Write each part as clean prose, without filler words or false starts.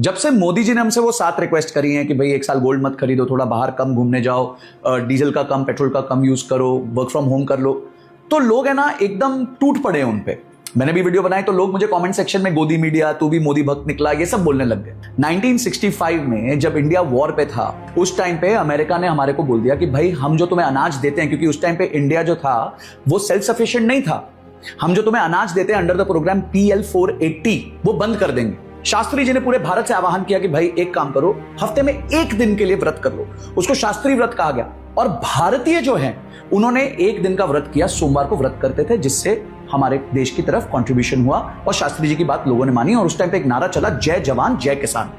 जब से मोदी जी ने हमसे वो 7 रिक्वेस्ट करी हैं कि भाई 1 साल गोल्ड मत खरीदो, थोड़ा बाहर कम घूमने जाओ, डीजल का कम, पेट्रोल का कम यूज करो, वर्क फ्रॉम होम कर लो, तो लोग है ना एकदम टूट पड़े हैं उन पे। मैंने भी वीडियो बनाई तो लोग मुझे कमेंट सेक्शन में गोदी मीडिया, तू भी मोदी भक्त निकला, ये सब बोलने लग गए। 1965 में जब इंडिया वॉर पे था, उस टाइम पे अमेरिका ने हमारे को बोल दिया कि भाई हम जो तुम्हें अनाज देते हैं, क्योंकि उस टाइम पे इंडिया जो था वो सेल्फ सफिशिएंट नहीं था, हम जो तुम्हें अनाज देते हैं अंडर द प्रोग्राम PL 480 वो बंद कर देंगे। शास्त्री जी ने पूरे भारत से आह्वान किया कि भाई एक काम करो, हफ्ते में 1 दिन के लिए व्रत कर लो, उसको शास्त्री व्रत कहा गया। और भारतीय जो हैं उन्होंने 1 दिन का व्रत किया, सोमवार को व्रत करते थे, जिससे हमारे देश की तरफ कंट्रीब्यूशन हुआ और शास्त्री जी की बात लोगों ने मानी। और उस टाइम पे एक नारा चला, जय जवान जय किसान,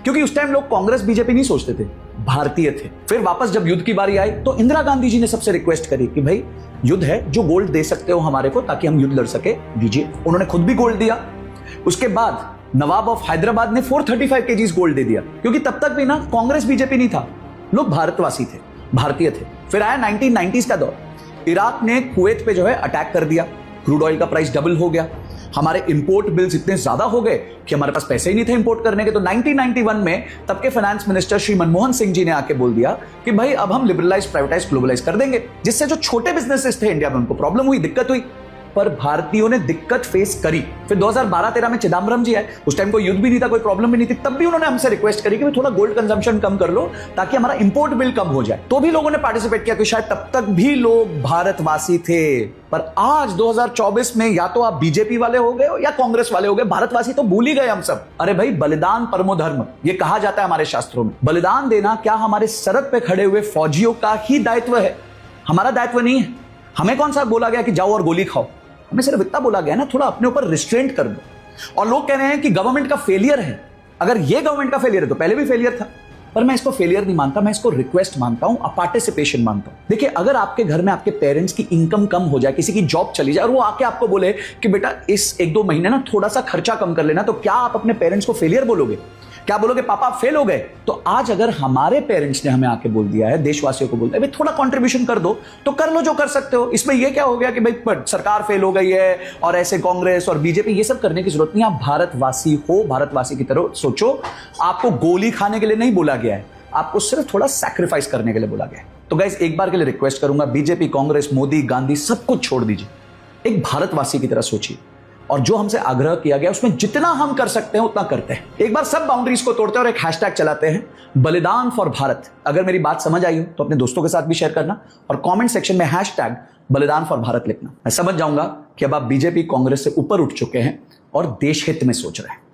क्योंकि उस टाइम लोग कांग्रेस बीजेपी नहीं सोचते थे, भारतीय थे। फिर वापस जब युद्ध की बारी आई तो इंदिरा गांधी जी ने सबसे रिक्वेस्ट करी कि भाई युद्ध है, जो गोल्ड दे सकते हो हमारे को ताकि हम युद्ध लड़ सके दीजिए। उन्होंने खुद भी गोल्ड दिया। उसके बाद नवाब ऑफ हैदराबाद ने 435 kgs गोल्ड दे दिया, क्योंकि तब तक भी ना कांग्रेस बीजेपी नहीं था, लोग भारतवासी थे, भारतीय थे। फिर आया 1990s का दौर, इराक ने कुवैत पे जो है अटैक कर दिया, क्रूड ऑयल का प्राइस डबल हो गया, हमारे इंपोर्ट बिल्स इतने ज्यादा हो गए कि हमारे पास पैसे ही नहीं थे इंपोर्ट करने के। तो 1991 में तब के फाइनेंस मिनिस्टर श्री मनमोहन सिंह जी ने आके बोल दिया कि भाई अब हम लिबरलाइज, प्राइवेटाइज, ग्लोबलाइज कर देंगे, जिससे जो छोटे बिजनेसेस थे इंडिया में उनको प्रॉब्लम हुई, दिक्कत हुई। पर भारतीयों ने दिक्कत फेस करी। फिर 2012-13 में चिदम्बरम जी आए, उस टाइम कोई युद्ध भी नहीं था, कोई प्रॉब्लम भी नहीं थी, तब भी उन्होंने हमसे रिक्वेस्ट करी कि भाई थोड़ा गोल्ड कंजम्पशन कम कर लो ताकि हमारा इंपोर्ट बिल कम हो जाए। तो भी लोगों ने पार्टिसिपेट किया, कि शायद तब तक भी लोग भारतवासी थे। पर आज 2024 में या तो आप बीजेपी वाले हो गए हो या कांग्रेस वाले हो गए, भारतवासी तो भूल ही गए हम सब। अरे भाई, बलिदान परमो धर्म, ये कहा जाता है हमारे शास्त्रों में। बलिदान देना क्या हमारे सरहद पे खड़े हुए फौजियों का ही दायित्व है? हमारा दायित्व नहीं है। हमें कौन सा बोला गया कि जाओ और गोली खाओ? हमें सिर्फ इतना बोला गया ना, थोड़ा अपने ऊपर रिस्ट्रेंट कर दो। और लोग कह रहे हैं कि गवर्नमेंट का फेलियर है। अगर ये गवर्नमेंट का फेलियर है तो पहले भी फेलियर था, पर मैं इसको फेलियर नहीं मानता, मैं इसको रिक्वेस्ट मानता हूं, पार्टिसिपेशन मानता हूं। देखिए, अगर आपके घर में आपके पेरेंट्स की इनकम कम हो जाए, किसी की जॉब चली जाए और वो आके आपको बोले कि बेटा इस 1-2 महीने ना थोड़ा सा खर्चा कम कर लेना, तो क्या आप अपने पेरेंट्स को फेलियर बोलोगे? क्या बोलोगे पापा फेल हो गए? तो आज अगर हमारे पेरेंट्स ने हमें आके बोल दिया है, देशवासियों को बोलता है भाई थोड़ा कंट्रीब्यूशन कर दो, तो कर लो जो कर सकते हो। इसमें ये क्या हो गया कि भाई सरकार फेल हो गई है और ऐसे कांग्रेस और बीजेपी, ये सब करने की जरूरत नहीं। आप भारतवासी हो, भारतवासी की तरह सोचो। आपको गोली खाने के लिए नहीं बोला गया है, आपको सिर्फ थोड़ा सैक्रिफाइस करने के लिए बोला गया है। तो गाइस, एक बार के लिए रिक्वेस्ट करूंगा, बीजेपी, कांग्रेस, मोदी, गांधी, सब कुछ छोड़ दीजिए, एक भारतवासी की तरह सोचिए, और जो हमसे आग्रह किया गया उसमें जितना हम कर सकते हैं उतना करते हैं। एक बार सब बाउंड्रीज को तोड़ते हैं और एक हैशटैग चलाते हैं, बलिदान फॉर भारत। अगर मेरी बात समझ आई हो तो अपने दोस्तों के साथ भी शेयर करना और कमेंट सेक्शन में हैशटैग बलिदान फॉर भारत लिखना। मैं समझ जाऊंगा कि अब आप बीजेपी, कांग्रेस से ऊपर उठ चुके हैं और देश हित में सोच रहे हैं।